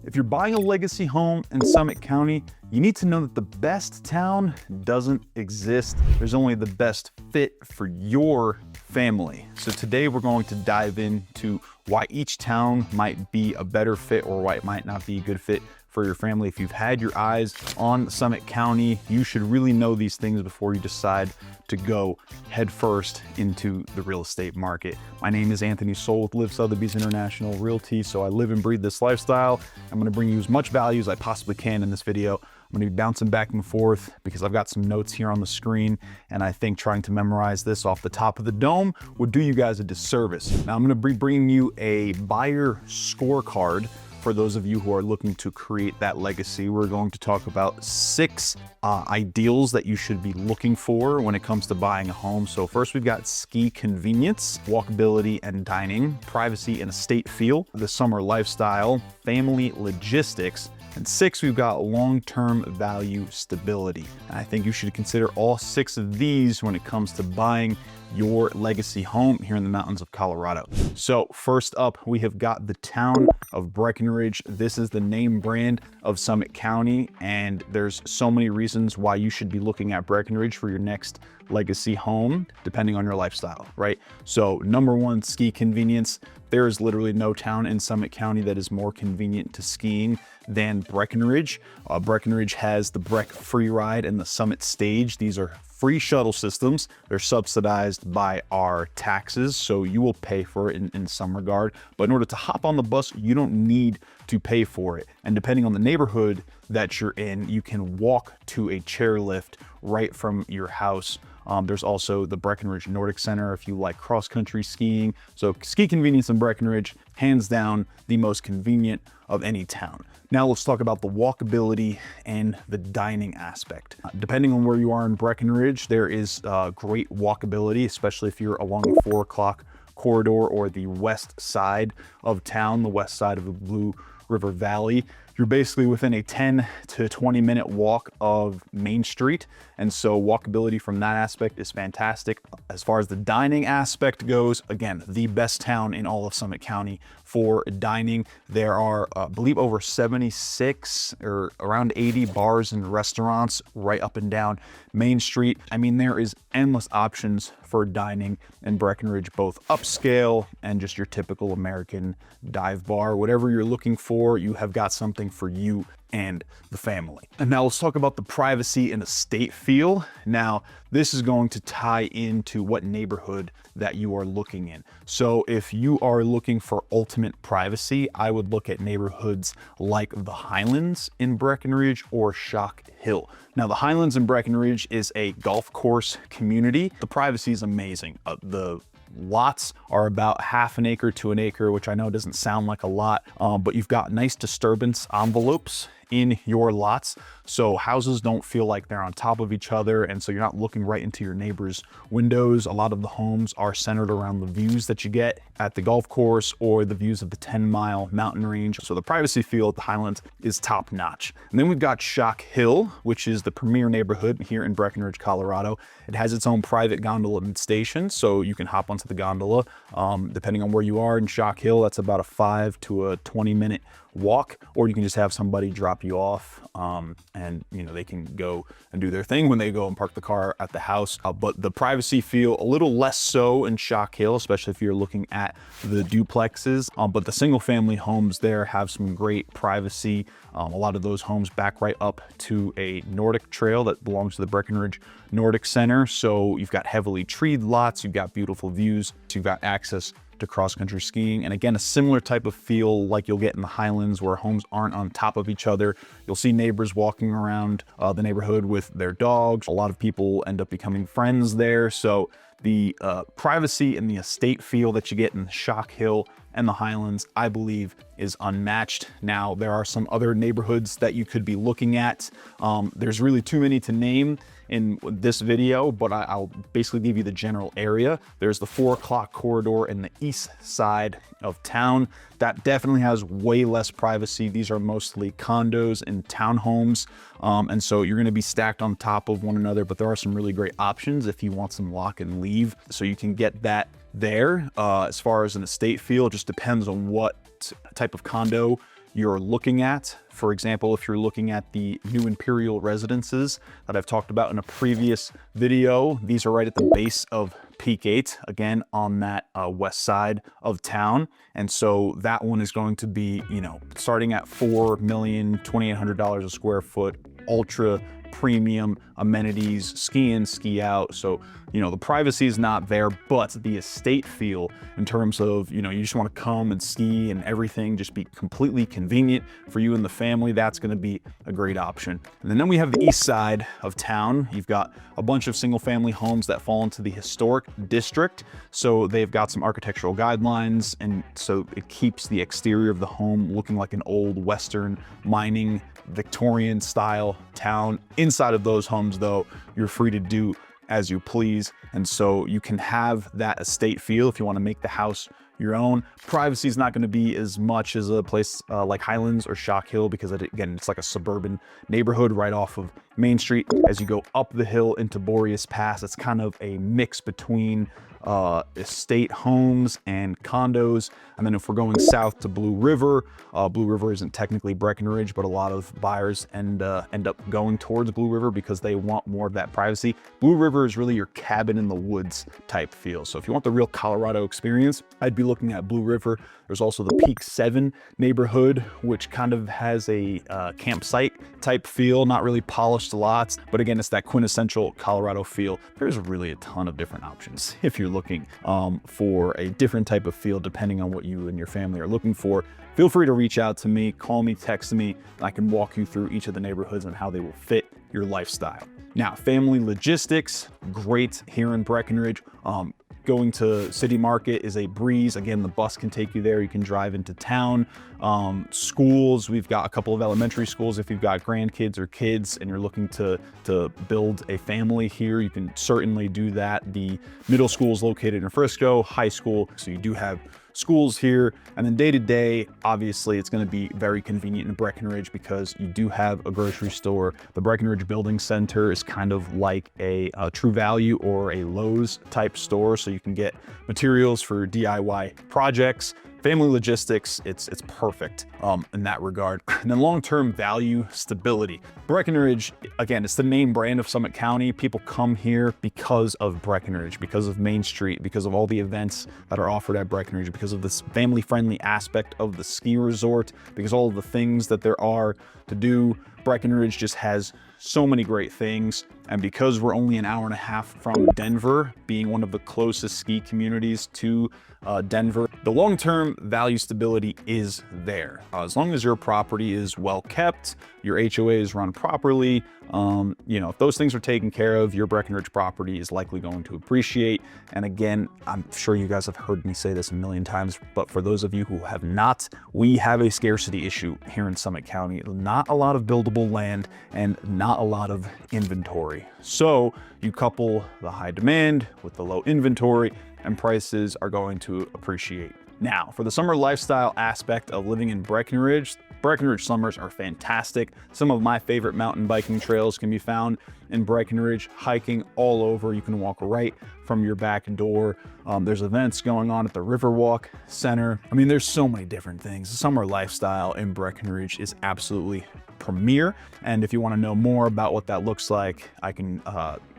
If you're buying a legacy home in Summit County, you need to know that the best town doesn't exist. There's only the best fit for your family. So today we're going to dive into why each town might be a better fit or why it might not be a good fit for your family. If you've had your eyes on Summit County, you should really know these things before you decide to go headfirst into the real estate market. My name is Anthony Soul with Live Sotheby's International Realty, so I live and breathe this lifestyle. I'm gonna bring you as much value as I possibly can in this video. I'm gonna be bouncing back and forth because I've got some notes here on the screen, and I think trying to memorize this off the top of the dome would do you guys a disservice. Now I'm gonna be bringing you a buyer scorecard. For those of you who are looking to create that legacy, we're going to talk about 6 ideals that you should be looking for when it comes to buying a home. So first we've got ski convenience, walkability and dining, privacy and estate feel, the summer lifestyle, family logistics, and 6, we've got long-term value stability. And I think you should consider all 6 of these when it comes to buying your legacy home here in the mountains of Colorado. So first up, we have got the town of Breckenridge. This is the name brand of Summit County, and there's so many reasons why you should be looking at Breckenridge for your next legacy home, depending on your lifestyle, right? So number 1, ski convenience. There is literally no town in Summit County that is more convenient to skiing than Breckenridge. Breckenridge has the Breck Free Ride and the Summit Stage. These are free shuttle systems. They're subsidized by our taxes, so you will pay for it in some regard. But in order to hop on the bus, you don't need to pay for it. And depending on the neighborhood that you're in, you can walk to a chairlift right from your house. There's also the Breckenridge Nordic Center if you like cross-country skiing. So ski convenience in Breckenridge, hands down the most convenient of any town. Now let's talk about the walkability and the dining aspect. Depending on where you are in Breckenridge, there is great walkability, especially if you're along the 4 o'clock corridor or the west side of town, the west side of the Blue River Valley. You're basically within a 10 to 20 minute walk of Main Street. And so walkability from that aspect is fantastic. As far as the dining aspect goes, again, the best town in all of Summit County for dining. There are, I believe, over 76 or around 80 bars and restaurants right up and down Main Street. I mean, there is endless options for dining in Breckenridge, both upscale and just your typical American dive bar. Whatever you're looking for, you have got something for you and the family. And now let's talk about the privacy and estate feel. Now, this is going to tie into what neighborhood that you are looking in. So if you are looking for ultimate privacy, I would look at neighborhoods like the Highlands in Breckenridge or Shock Hill. Now, the Highlands in Breckenridge is a golf course community. The privacy is amazing. The lots are about half an acre to an acre, which I know doesn't sound like a lot, but you've got nice disturbance envelopes in your lots. So houses don't feel like they're on top of each other. And so you're not looking right into your neighbor's windows. A lot of the homes are centered around the views that you get at the golf course or the views of the 10-mile mountain range. So the privacy feel at the Highlands is top notch. And then we've got Shock Hill, which is the premier neighborhood here in Breckenridge, Colorado. It has its own private gondola station, so you can hop onto the gondola. Depending on where you are in Shock Hill, that's about a 5 to a 20-minute walk, or you can just have somebody drop you off and they can go and do their thing when they go and park the car at the house. But the privacy feel a little less so in Shock Hill, especially if you're looking at the duplexes. But the single family homes there have some great privacy. A lot of those homes back right up to a Nordic trail that belongs to the Breckenridge Nordic Center. So you've got heavily treed lots, you've got beautiful views, you've got access to cross-country skiing. And again, a similar type of feel like you'll get in the Highlands where homes aren't on top of each other. You'll see neighbors walking around the neighborhood with their dogs. A lot of people end up becoming friends there. So the privacy and the estate feel that you get in Shock Hill and the Highlands, I believe, is unmatched. Now, there are some other neighborhoods that you could be looking at. There's really too many to name in this video, but I'll basically give you the general area. There's the 4 o'clock corridor in the east side of town. That definitely has way less privacy. These are mostly condos and townhomes. And so you're gonna be stacked on top of one another, but there are some really great options if you want some lock and leave. So you can get that there. As far as an estate feel, it just depends on what type of condo you're looking at. For example, if you're looking at the new Imperial residences that I've talked about in a previous video, these are right at the base of Peak 8, again, on that west side of town. And so that one is going to be, you know, starting at $4,280,000 a square foot, ultra premium amenities, ski in, ski out. So, you know, the privacy is not there, but the estate feel in terms of, you know, you just want to come and ski and everything just be completely convenient for you and the family. That's going to be a great option. And then we have the east side of town. You've got a bunch of single family homes that fall into the historic district. So they've got some architectural guidelines, and so it keeps the exterior of the home looking like an old Western mining Victorian style town. Inside of those homes though, you're free to do as you please. And so you can have that estate feel if you want to make the house your own. Privacy is not going to be as much as a place like Highlands or Shock Hill, because again, it's like a suburban neighborhood right off of Main Street. As you go up the hill into Boreas Pass, it's kind of a mix between estate homes and condos. And then if we're going south to Blue River isn't technically Breckenridge, but a lot of buyers end up going towards Blue River because they want more of that privacy. Blue River is really your cabin in the woods type feel. So if you want the real Colorado experience, I'd be looking at Blue River. There's also the Peak 7 neighborhood, which kind of has a campsite type feel, not really polished lots, but again, it's that quintessential Colorado feel. There's really a ton of different options if you're looking for a different type of feel, depending on what you and your family are looking for. Feel free to reach out to me, call me, text me. I can walk you through each of the neighborhoods and how they will fit your lifestyle. Now, family logistics, great here in Breckenridge. Going to City Market is a breeze. Again, the bus can take you there. You can drive into town. Schools, we've got a couple of elementary schools. If you've got grandkids or kids and you're looking to build a family here, you can certainly do that. The middle school is located in Frisco, high school, so you do have schools here. And then day to day, obviously it's going to be very convenient in Breckenridge because you do have a grocery store. The Breckenridge Building Center is kind of like a True Value or a Lowe's type store, so you can get materials for DIY projects. Family logistics, it's perfect in that regard. And then long-term value stability. Breckenridge, again, it's the name brand of Summit County. People come here because of Breckenridge, because of Main Street, because of all the events that are offered at Breckenridge, because of this family-friendly aspect of the ski resort, because all of the things that there are to do. Breckenridge just has so many great things. And because we're only an hour and a half from Denver, being one of the closest ski communities to Denver, the long-term value stability is there. As long as your property is well kept, your HOA is run properly, you know, if those things are taken care of, your Breckenridge property is likely going to appreciate. And again, I'm sure you guys have heard me say this a million times, but for those of you who have not, we have a scarcity issue here in Summit County. Not a lot of buildable land and not a lot of inventory. So you couple the high demand with the low inventory, and prices are going to appreciate. Now, for the summer lifestyle aspect of living in Breckenridge, Breckenridge summers are fantastic. Some of my favorite mountain biking trails can be found in Breckenridge, hiking all over. You can walk right from your back door. There's events going on at the Riverwalk Center. I mean, there's so many different things. The summer lifestyle in Breckenridge is absolutely premier. And if you want to know more about what that looks like, I can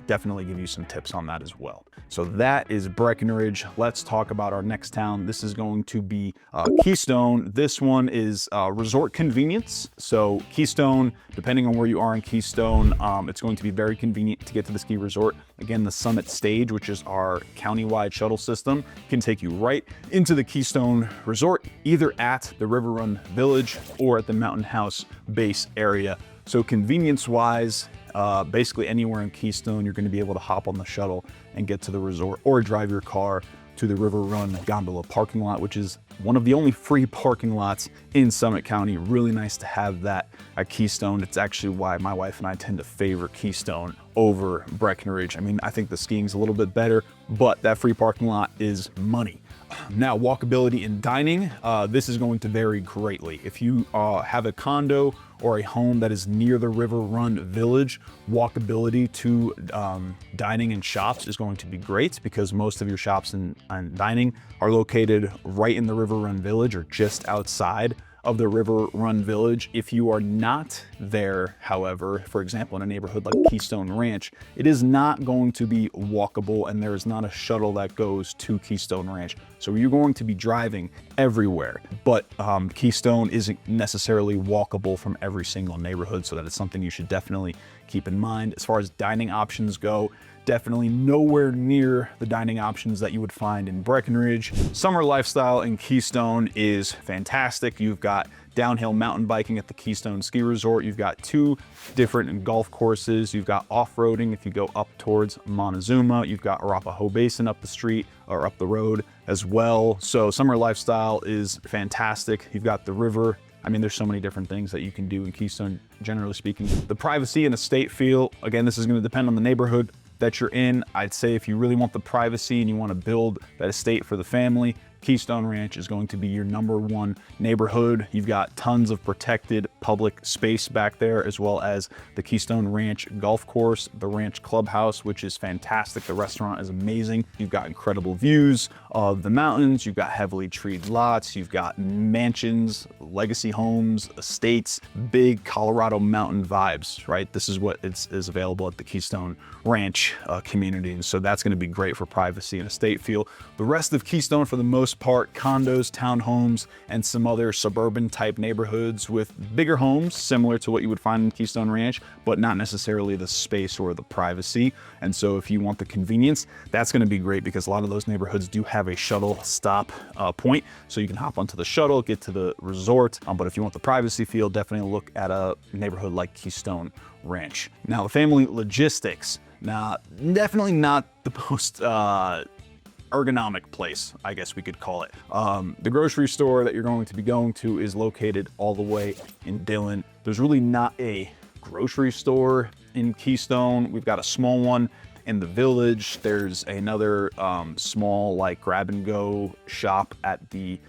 definitely give you some tips on that as well. So that is Breckenridge. Let's talk about our next town. This is going to be Keystone. This one is resort convenience. So Keystone, depending on where you are in Keystone, it's going to be very convenient to get to the ski resort. Again, the Summit Stage, which is our countywide shuttle system, can take you right into the Keystone Resort, either at the River Run Village or at the Mountain House base area. So convenience-wise, basically anywhere in Keystone, you're going to be able to hop on the shuttle and get to the resort, or drive your car to the River Run Gondola parking lot, which is one of the only free parking lots in Summit County. Really nice to have that at Keystone. It's actually why my wife and I tend to favor Keystone over Breckenridge. I mean, I think the skiing's a little bit better, but that free parking lot is money. Now, walkability in dining, this is going to vary greatly. If you have a condo or a home that is near the River Run Village, walkability to dining and shops is going to be great, because most of your shops and dining are located right in the River Run Village or just outside of the River Run Village. If you are not there, however, for example, in a neighborhood like Keystone Ranch, it is not going to be walkable, and there is not a shuttle that goes to Keystone Ranch. So you're going to be driving everywhere, but Keystone isn't necessarily walkable from every single neighborhood, so that is something you should definitely keep in mind. As far as dining options go, definitely nowhere near the dining options that you would find in Breckenridge. Summer lifestyle in Keystone is fantastic. You've got downhill mountain biking at the Keystone Ski Resort. You've got 2 different golf courses. You've got off-roading if you go up towards Montezuma. You've got Arapahoe Basin up the street or up the road as well. So summer lifestyle is fantastic. You've got the river. I mean, there's so many different things that you can do in Keystone, generally speaking. The privacy and estate feel, again, this is going to depend on the neighborhood that you're in. I'd say if you really want the privacy and you want to build that estate for the family, Keystone Ranch is going to be your #1 neighborhood. You've got tons of protected public space back there, as well as the Keystone Ranch golf course, the ranch clubhouse, which is fantastic. The restaurant is amazing. You've got incredible views of the mountains. You've got heavily treed lots. You've got mansions, legacy homes, estates, big Colorado mountain vibes, right? This is what is available at the Keystone Ranch community. And so that's going to be great for privacy and estate feel. The rest of Keystone, for the most part, condos, townhomes, and some other suburban type neighborhoods with bigger homes, similar to what you would find in Keystone Ranch, but not necessarily the space or the privacy. And so if you want the convenience, that's going to be great, because a lot of those neighborhoods do have a shuttle stop point. So you can hop onto the shuttle, get to the resort. But if you want the privacy feel, definitely look at a neighborhood like Keystone Ranch. Now, the family logistics. Now, definitely not the most ergonomic place, I guess we could call it. The grocery store that you're going to be going to is located all the way in Dillon. There's really not a grocery store in Keystone. We've got a small one in the village. There's another small like grab and go shop at the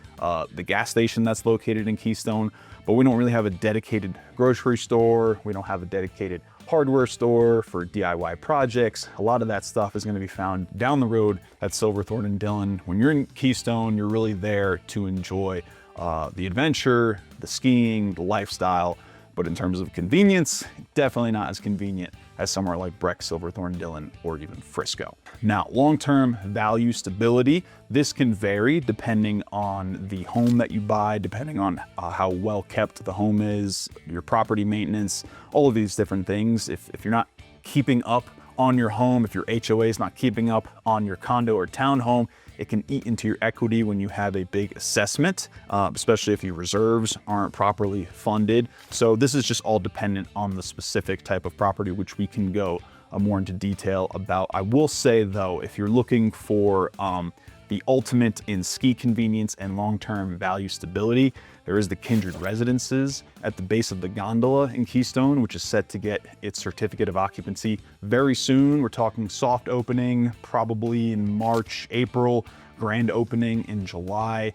gas station that's located in Keystone, but we don't really have a dedicated grocery store. We don't have a dedicated hardware store for DIY projects. A lot of that stuff is going to be found down the road at Silverthorne and Dillon. When you're in Keystone, you're really there to enjoy the adventure, the skiing, the lifestyle. But in terms of convenience, definitely not as convenient as somewhere like Breck, Silverthorne, Dillon, or even Frisco. Now, long-term value stability, this can vary depending on the home that you buy, depending on how well kept the home is, your property maintenance, all of these different things. If you're not keeping up on your home, if your HOA is not keeping up on your condo or townhome, it can eat into your equity when you have a big assessment, especially if your reserves aren't properly funded. So this is just all dependent on the specific type of property, which we can go more into detail about. I will say though, if you're looking for the ultimate in ski convenience and long-term value stability, there is the Kindred Residences at the base of the gondola in Keystone, which is set to get its certificate of occupancy very soon. We're talking soft opening, probably in March, April, grand opening in July.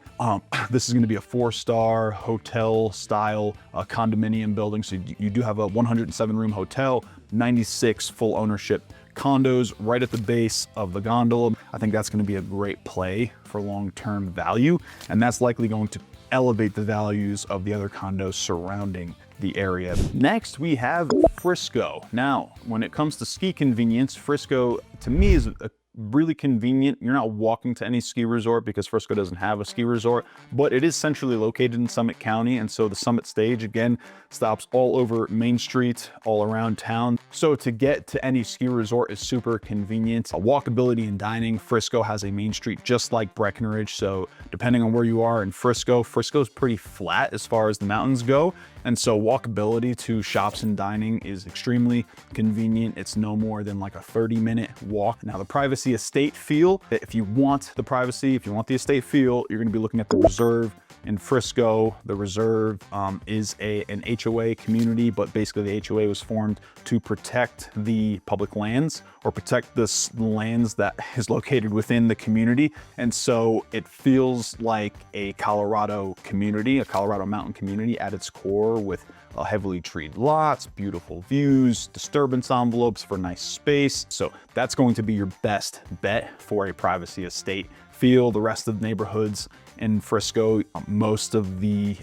This is going to be a 4-star hotel style condominium building. So you do have a 107-room hotel, 96 full ownership condos right at the base of the gondola. I think that's going to be a great play for long-term value, and that's likely going to elevate the values of the other condos surrounding the area. Next, we have Frisco. Now, when it comes to ski convenience, Frisco to me is really convenient. You're not walking to any ski resort because Frisco doesn't have a ski resort, but it is centrally located in Summit County. And so the Summit stage, again, stops all over Main Street, all around town. So to get to any ski resort is super convenient. Walkability and dining, Frisco has a main street just like Breckenridge. So depending on where you are in Frisco, Frisco's pretty flat as far as the mountains go. And so walkability to shops and dining is extremely convenient. It's no more than like a 30-minute walk. Now the privacy estate feel, if you want the privacy, if you want the estate feel, you're gonna be looking at the Reserve in Frisco. The Reserve is an HOA community, but basically the HOA was formed to protect the public lands or protect the lands that is located within the community. And so it feels like a Colorado community, a Colorado mountain community at its core, with heavily treed lots, beautiful views, disturbance envelopes for nice space. So that's going to be your best bet for a privacy estate feel. The rest of the neighborhoods in Frisco, most of the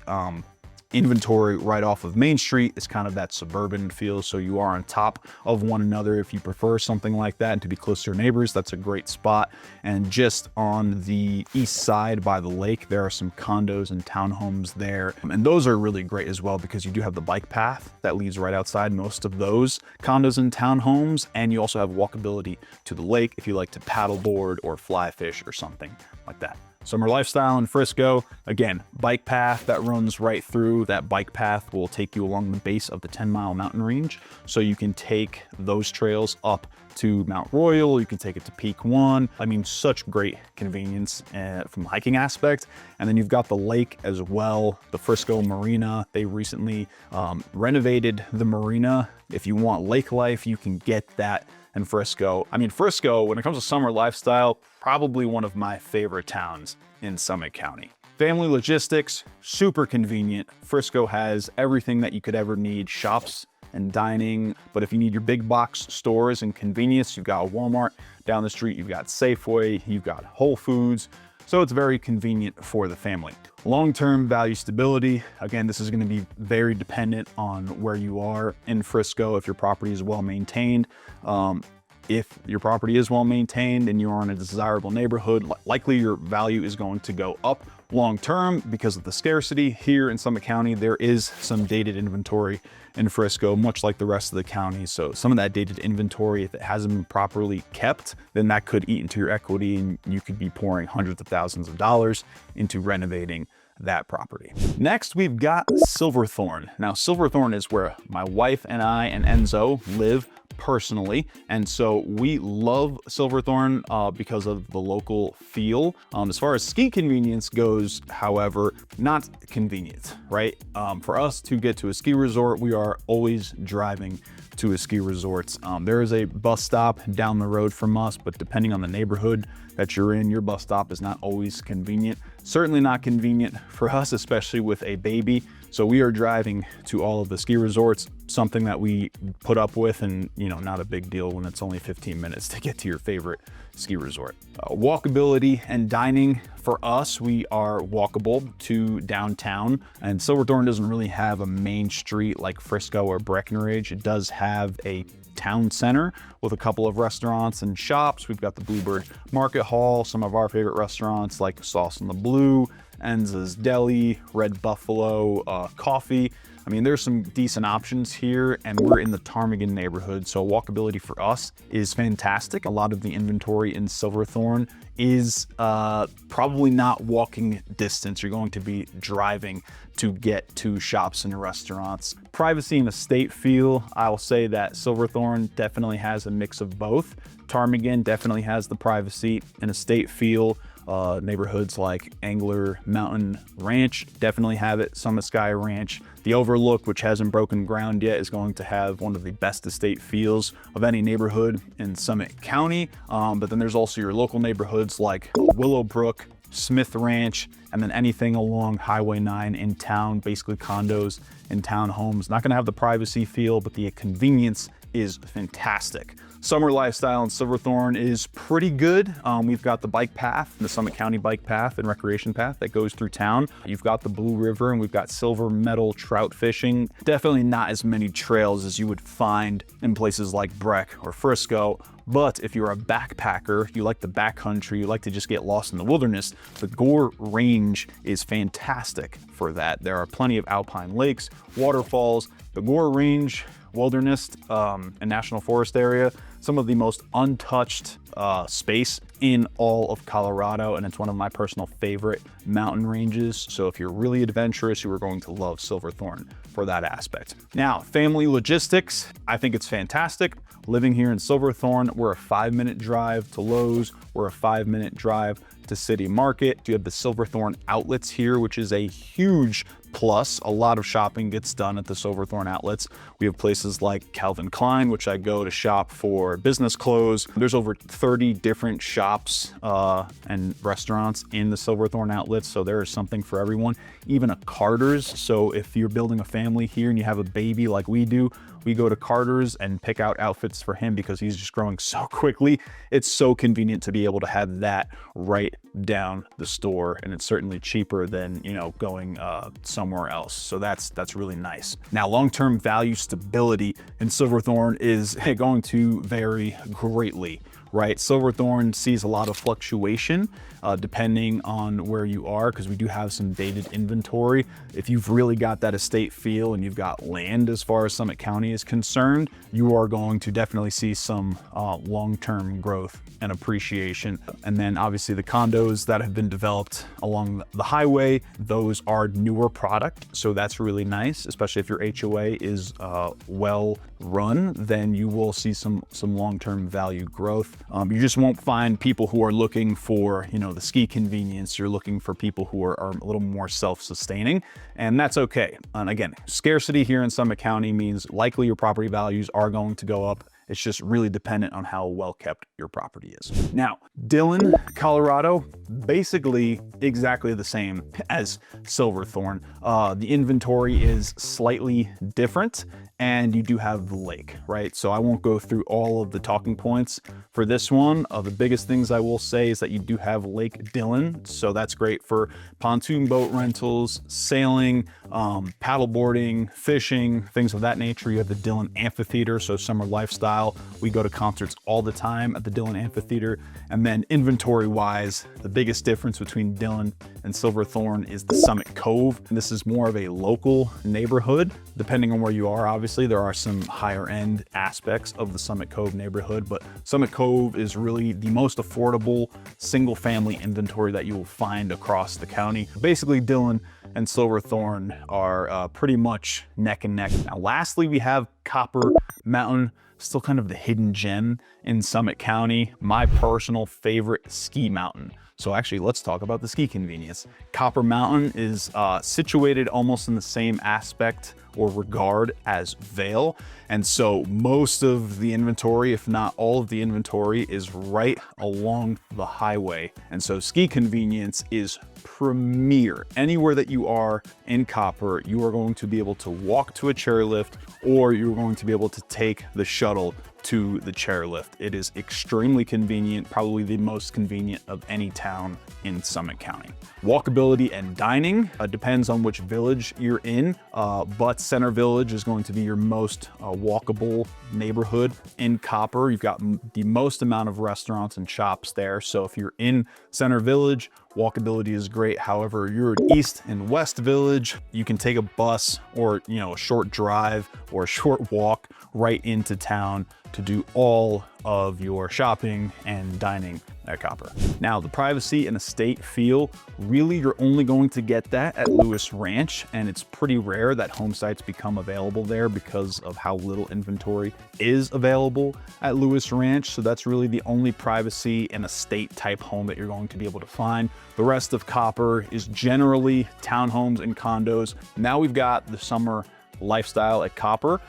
inventory right off of Main Street. It's kind of that suburban feel, so you are on top of one another. If you prefer something like that and to be close to your neighbors, that's a great spot. And just on the east side by the lake, there are some condos and townhomes there, and those are really great as well because you do have the bike path that leads right outside most of those condos and townhomes, and you also have walkability to the lake if you like to paddleboard or fly fish or something like that. Summer lifestyle in Frisco, again, bike path that runs right through. That bike path will take you along the base of the 10-mile mountain range. So you can take those trails up to Mount Royal, you can take it to Peak 1. I mean, such great convenience from the hiking aspect. And then you've got the lake as well, the Frisco Marina. They recently renovated the marina. If you want lake life, you can get that in Frisco. I mean, Frisco, when it comes to summer lifestyle, probably one of my favorite towns in Summit County. Family logistics, super convenient. Frisco has everything that you could ever need, shops and dining. But if you need your big box stores and convenience, you've got Walmart down the street, you've got Safeway, you've got Whole Foods. So it's very convenient for the family. Long-term value stability. Again, this is going to be very dependent on where you are in Frisco. If your property is well maintained, if your property is well maintained and you are in a desirable neighborhood, likely your value is going to go up long term because of the scarcity. Here in Summit County, there is some dated inventory in Frisco, much like the rest of the county. So some of that dated inventory, if it hasn't been properly kept, then that could eat into your equity and you could be pouring hundreds of thousands of dollars into renovating that property. Next, we've got Silverthorne. Now, Silverthorne is where my wife and I and Enzo live personally, and so we love Silverthorne because of the local feel. As far as ski convenience goes, however, not convenient, right? For us to get to a ski resort, we are always driving to a ski resort. There is a bus stop down the road from us, but depending on the neighborhood that you're in, your bus stop is not always convenient. Certainly not convenient for us, especially with a baby. So we are driving to all of the ski resorts, something that we put up with, and not a big deal when it's only 15 minutes to get to your favorite ski resort. Walkability and dining. For us, we are walkable to downtown, and Silverthorne doesn't really have a main street like Frisco or Breckenridge. It does have a town center with a couple of restaurants and shops. We've got the Bluebird Market Hall, some of our favorite restaurants like Sauce on the Blue, Enza's Deli, Red Buffalo Coffee. I mean, there's some decent options here, and we're in the Ptarmigan neighborhood, so walkability for us is fantastic. A lot of the inventory in Silverthorne is probably not walking distance. You're going to be driving to get to shops and restaurants. Privacy and estate feel, I'll say that Silverthorne definitely has a mix of both. Ptarmigan definitely has the privacy and estate feel. Neighborhoods like Angler Mountain Ranch definitely have it. Summit Sky Ranch, the Overlook, which hasn't broken ground yet, is going to have one of the best estate feels of any neighborhood in Summit County. But then there's also your local neighborhoods like Willowbrook, Smith Ranch, and then anything along Highway 9 in town, basically condos and townhomes. Not going to have the privacy feel, but the convenience is fantastic. Summer lifestyle in Silverthorne is pretty good. We've got the bike path, the Summit County bike path and recreation path that goes through town. You've got the Blue River, and we've got silver medal trout fishing. Definitely not as many trails as you would find in places like Breck or Frisco. But if you're a backpacker, you like the backcountry, you like to just get lost in the wilderness, the Gore Range is fantastic for that. There are plenty of alpine lakes, waterfalls. The Gore Range Wilderness and National Forest area, some of the most untouched space in all of Colorado, and it's one of my personal favorite mountain ranges. So if you're really adventurous, you are going to love Silverthorne for that aspect. Now, family logistics, I think it's fantastic. Living here in Silverthorne, we're a 5-minute drive to Lowe's, we're a 5-minute drive to City Market. You have the Silverthorne outlets here, which is a huge plus. A lot of shopping gets done at the Silverthorne outlets. We have places like Calvin Klein, which I go to shop for business clothes. There's over 30 different shops and restaurants in the Silverthorne outlets, so there is something for everyone. Even a Carter's. So if you're building a family here and you have a baby like we do, we go to Carter's and pick out outfits for him because he's just growing so quickly. It's so convenient to be able to have that right down the store, and it's certainly cheaper than, you know, going somewhere else. So that's really nice. Now, long-term value stability in Silverthorne is going to vary greatly, right? Silverthorne sees a lot of fluctuation depending on where you are, because we do have some dated inventory. If you've really got that estate feel and you've got land as far as Summit County is concerned, you are going to definitely see some long-term growth and appreciation. And then obviously the condos that have been developed along the highway, those are newer product. So that's really nice, especially if your HOA is well run, then you will see some long-term value growth. You just won't find people who are looking for, you know, the ski convenience. You're looking for people who are a little more self-sustaining, and that's okay. And again, scarcity here in Summit County means likely your property values are going to go up. It's just really dependent on how well kept your property is. Now, Dillon, Colorado, basically exactly the same as Silverthorne. The inventory is slightly different, and you do have the lake, right? So I won't go through all of the talking points for this one. The biggest things I will say is that you do have Lake Dillon. So that's great for pontoon boat rentals, sailing, paddleboarding, fishing, things of that nature. You have the Dillon Amphitheater, so summer lifestyle. We go to concerts all the time at the Dillon Amphitheater. And then inventory wise, the biggest difference between Dillon and Silverthorne is the Summit Cove. And this is more of a local neighborhood. Depending on where you are, obviously, there are some higher end aspects of the Summit Cove neighborhood, but Summit Cove is really the most affordable single family inventory that you will find across the county. Basically, Dillon and Silverthorne are pretty much neck and neck. Now, lastly, we have Copper Mountain, still kind of the hidden gem in Summit County, my personal favorite ski mountain. So actually, let's talk about the ski convenience. Copper Mountain is situated almost in the same aspect or regard as Vail. And so most of the inventory, if not all of the inventory, is right along the highway. And so ski convenience is premier. Anywhere that you are in Copper, you are going to be able to walk to a chairlift, or you're going to be able to take the shuttle to the chairlift. It is extremely convenient, probably the most convenient of any town in Summit County. Walkability and dining depends on which village you're in, but Center Village is going to be your most walkable neighborhood in Copper. You've got the most amount of restaurants and shops there. So if you're in Center Village, walkability is great. However, you're at East and West Village, you can take a bus or, you know, a short drive or a short walk right into town to do all of your shopping and dining at Copper. Now, the privacy and estate feel, really you're only going to get that at Lewis Ranch, and it's pretty rare that home sites become available there because of how little inventory is available at Lewis Ranch. So that's really the only privacy and estate type home that you're going to be able to find. The rest of Copper is generally townhomes and condos. Now we've got the summer lifestyle at Copper.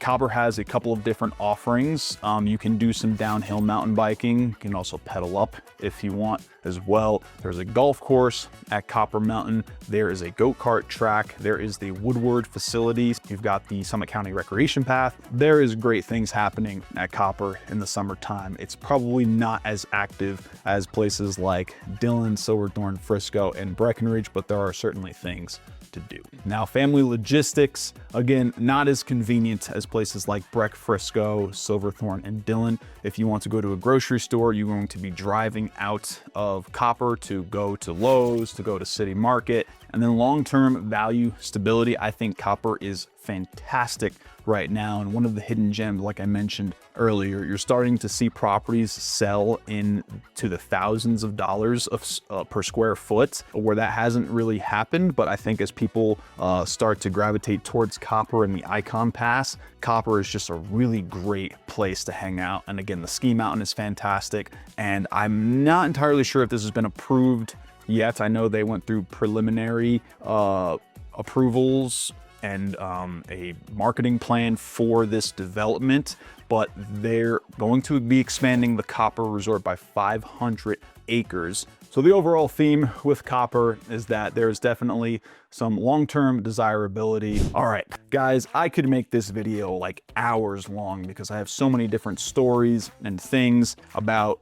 Copper has a couple of different offerings. You can do some downhill mountain biking. You can also pedal up if you want as well. There's a golf course at Copper Mountain. There is a go-kart track. There is the Woodward facilities. You've got the Summit County Recreation Path. There is great things happening at Copper in the summertime. It's probably not as active as places like Dillon, Silverthorne, Frisco, and Breckenridge, but there are certainly things to do. Now, family logistics, again, not as convenient as places like Breck, Frisco, Silverthorne, and Dillon. If you want to go to a grocery store, you're going to be driving out of Copper to go to Lowe's, to go to City Market. And then long-term value stability, I think Copper is fantastic right now. And one of the hidden gems, like I mentioned earlier, you're starting to see properties sell into the thousands of dollars of per square foot, where that hasn't really happened. But I think as people start to gravitate towards Copper and the Icon Pass, Copper is just a really great place to hang out. And again, the ski mountain is fantastic. And I'm not entirely sure if this has been approved yet. I know they went through preliminary approvals and a marketing plan for this development, but they're going to be expanding the Copper Resort by 500 acres So the overall theme with copper is that there's definitely some long-term desirability. All right, guys, I could make this video like hours long because I have so many different stories and things about,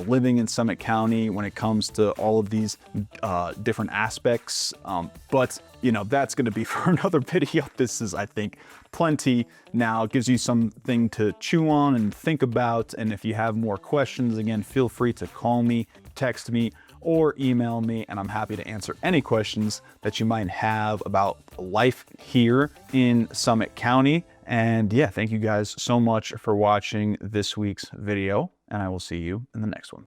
living in Summit County when it comes to all of these different aspects. But that's going to be for another video. This is, I think, plenty now. It gives you something to chew on and think about. And if you have more questions, again, feel free to call me, text me, or email me, and I'm happy to answer any questions that you might have about life here in Summit County. And yeah, thank you guys so much for watching this week's video, and I will see you in the next one.